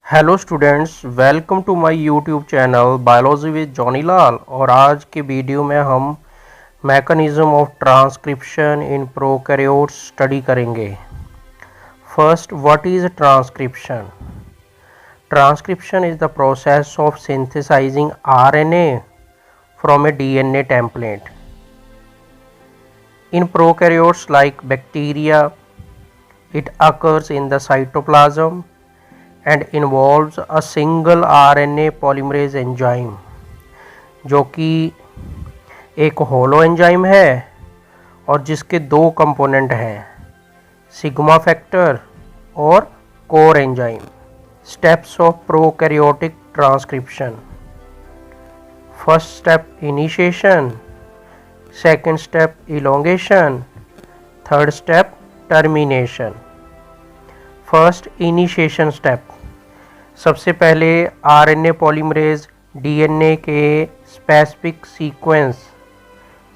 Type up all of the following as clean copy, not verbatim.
Hello students, welcome to my YouTube channel biology with Johnny Lal. और आज के video में हम mechanism of transcription in prokaryotes study करेंगे। First, what is transcription? Transcription is the process of synthesizing RNA from a DNA template. In prokaryotes like bacteria, it occurs in the cytoplasm and involves a single RNA polymerase enzyme, जो कि एक holo enzyme है और जिसके दो component हैं, sigma factor और core enzyme. Steps of prokaryotic transcription: first step initiation, second step elongation, third step termination. First, initiation step. सबसे पहले आरएनए पॉलीमरेज डीएनए के स्पेसिफिक सीक्वेंस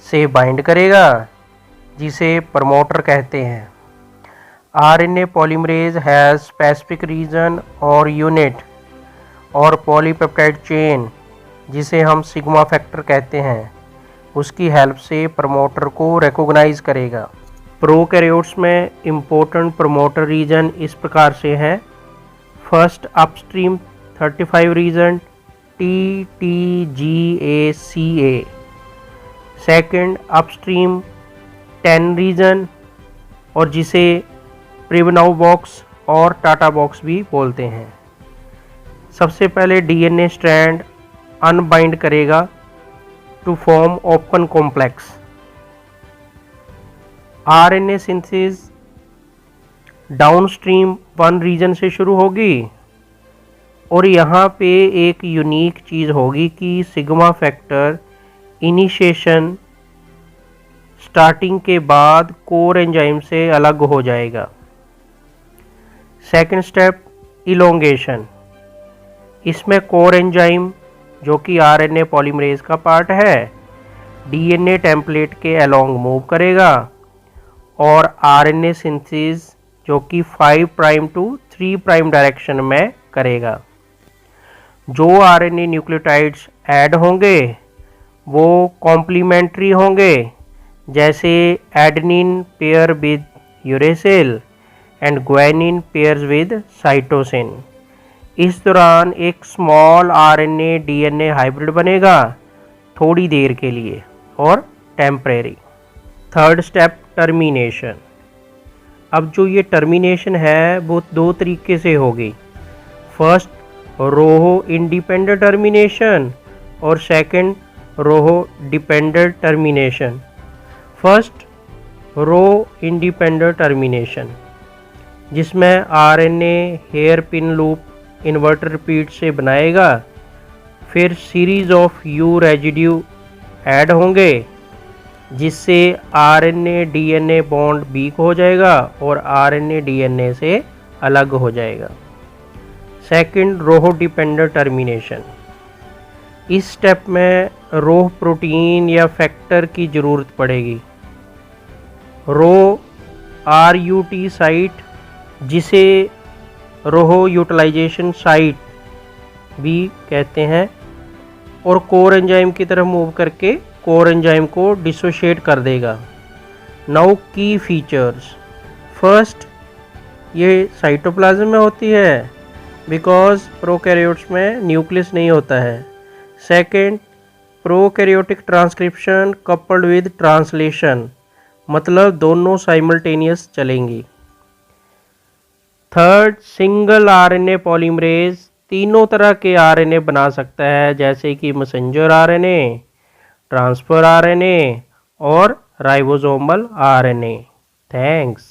से बाइंड करेगा, जिसे प्रमोटर कहते हैं। RNA polymerase has specific region और यूनिट और पॉलीपेप्टाइड चेन, जिसे हम सिग्मा फैक्टर कहते हैं, उसकी हेल्प से प्रमोटर को रिकॉग्नाइज करेगा। प्रोकैरियोट्स में इम्पोर्टेंट प्रमोटर रीजन इस प्रकार से है। First, upstream 35 region TTGACA। Second, upstream 10 region और जिसे प्रिवनाउ बॉक्स और टाटा बॉक्स भी बोलते हैं। सबसे पहले डीएनए स्ट्रैंड अनबाइंड करेगा to form open complex. RNA synthesis downstream 1 region से शुरू होगी और यहाँ पे एक यूनिक चीज़ होगी कि सिग्मा फैक्टर इनिशिएशन स्टार्टिंग के बाद कोर एंजाइम से अलग हो जाएगा। Second step elongation. इसमें कोर एंजाइम, जो कि आरएनए पॉलीमरेज का पार्ट है, डीएनए टेम्पलेट के अलोंग मूव करेगा और आरएनए सिंथेसिस, जो कि 5 प्राइम टू 3 प्राइम डायरेक्शन में करेगा। जो आरएनए न्यूक्लियोटाइड्स ऐड होंगे वो कॉम्प्लीमेंट्री होंगे, जैसे adenine pair with uracil and guanine pairs with cytosine. इस दौरान एक स्मॉल आरएनए डीएनए हाइब्रिड बनेगा थोड़ी देर के लिए और टेम्परेरी। Third step termination. अब जो ये टर्मिनेशन है वो दो तरीके से होगी। फर्स्ट, रोहो इंडिपेंडेंट टर्मिनेशन और second, rho dependent termination. First, rho independent termination, जिसमें RNA hairpin loop inverter repeat से बनाएगा, फिर series of U residue add होंगे, जिससे आरएनए डीएनए बॉन्ड वीक हो जाएगा और आरएनए डीएनए से अलग हो जाएगा। सेकंड, रोह डिपेंडेंट टर्मिनेशन। इस स्टेप में रोह प्रोटीन या फैक्टर की ज़रूरत पड़ेगी। रो RUT साइट, जिसे रोह यूटिलाइजेशन साइट भी कहते हैं, और कोर एंजाइम की तरफ मूव करके कोर एंजाइम को डिसोशिएट कर देगा। नाउ की फीचर्स। फर्स्ट, ये साइटोप्लाज्म में होती है बिकॉज प्रोकैरियोट्स में न्यूक्लियस नहीं होता है। Second, prokaryotic transcription coupled with translation, मतलब दोनों साइमल्टेनियस चलेंगी। थर्ड, सिंगल आरएनए पॉलीमरेज तीनों तरह के आरएनए बना सकता है, जैसे कि मैसेंजर आरएनए, ट्रांसफर आरएनए और राइबोसोमल आरएनए। थैंक्स।